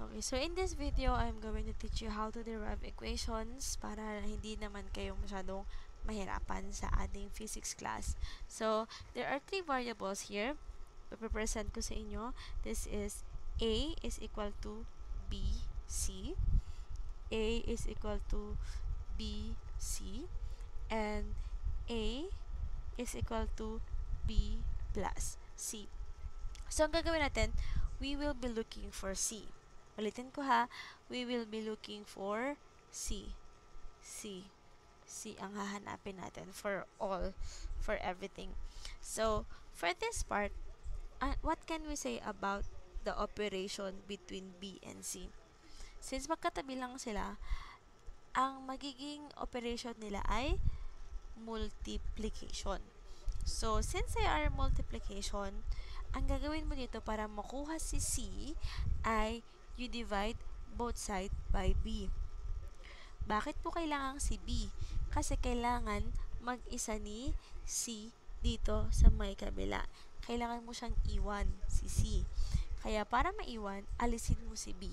Okay, so in this video, I'm going to teach you how to derive equations para hindi naman kayo masyadong mahirapan sa ating physics class. So, there are three variables here. Ipapresent ko sa inyo. This is A is equal to BC. A is equal to BC. And A is equal to B plus C. So, ang gagawin natin, we will be looking for C. Ulitin ko ha, we will be looking for C. C. C ang hahanapin natin for everything. So, for this part, what can we say about the operation between B and C? Since magkatabi lang sila, ang magiging operation nila ay multiplication. So, since they are multiplication, ang gagawin mo dito para makuha si C ay you divide both sides by B. Bakit po kailangan si B? Kasi kailangan mag-isa ni C dito sa may kabila. Kailangan mo siyang iwan, si C. Kaya para maiwan, alisin mo si B.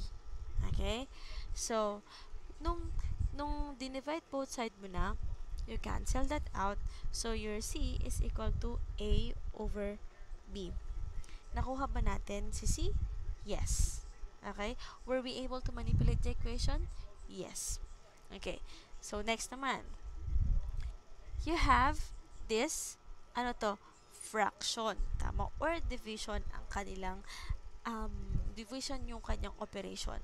Okay? So, nung dinivide both sides mo na, you cancel that out. So, your C is equal to A over B. Nakuha ba natin si C? Yes. Okay? Were we able to manipulate the equation? Yes. Okay. So, next naman. You have this, fraction. Tama? Or division ang kanilang, division yung kanyang operation.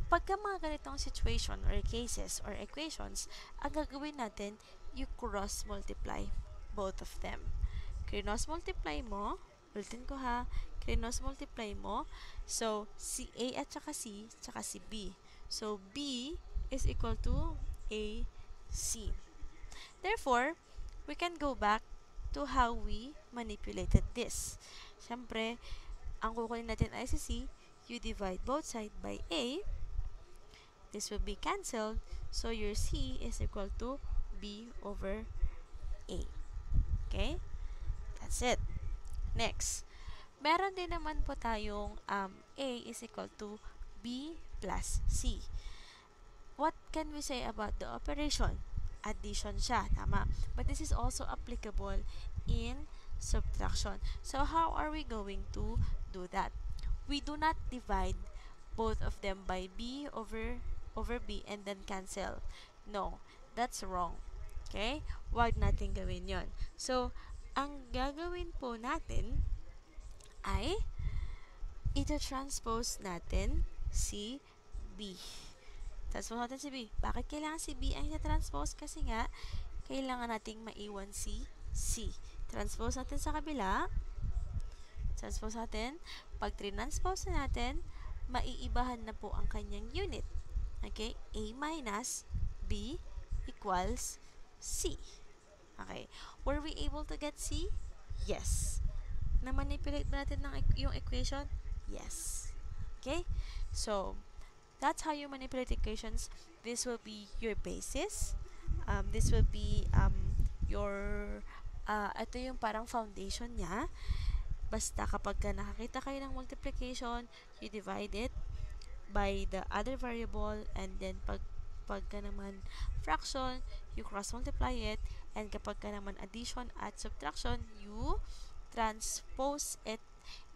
Pagka mga ganitong situation or cases or equations, ang gagawin natin, you cross-multiply both of them. Cross-multiply mo, ulitin ko ha, cross-multiply mo, so, si A at saka si B. So, B is equal to AC. Therefore, we can go back to how we manipulated this. Siyempre, ang kukunin natin ay si C, you divide both sides by A. This will be cancelled. So, your C is equal to B over A. Okay? That's it. Next. Meron din naman po tayong A is equal to B plus C. What can we say about the operation? Addition siya, tama? But this is also applicable in subtraction. So, how are we going to do that? We do not divide both of them by B over B and then cancel. No, that's wrong. Okay? Huwag natin gawin yon. So, ang gagawin po natin ay ito-transpose natin si B. Transpose natin si B. Bakit kailangan si B ay ito-transpose? Kasi nga, kailangan nating maiwan si C. Transpose natin sa kabila. Transpose natin. Pag transpose natin, maiibahan na po ang kanyang unit. Okay? A minus B equals C. Okay. Were we able to get C? Yes. Na-manipulate ba natin yung equation? Yes. Okay? So, that's how you manipulate equations. This will be your basis. This will be your, ito yung parang foundation niya. Basta kapag nakakita kayo ng multiplication, you divide it by the other variable, and then pagka naman fraction, you cross-multiply it, and kapag naman addition at subtraction, you transpose it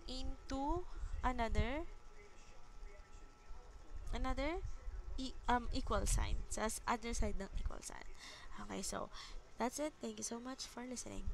into another equal sign. Sa other side ng equal sign. Okay, so that's it. Thank you so much for listening.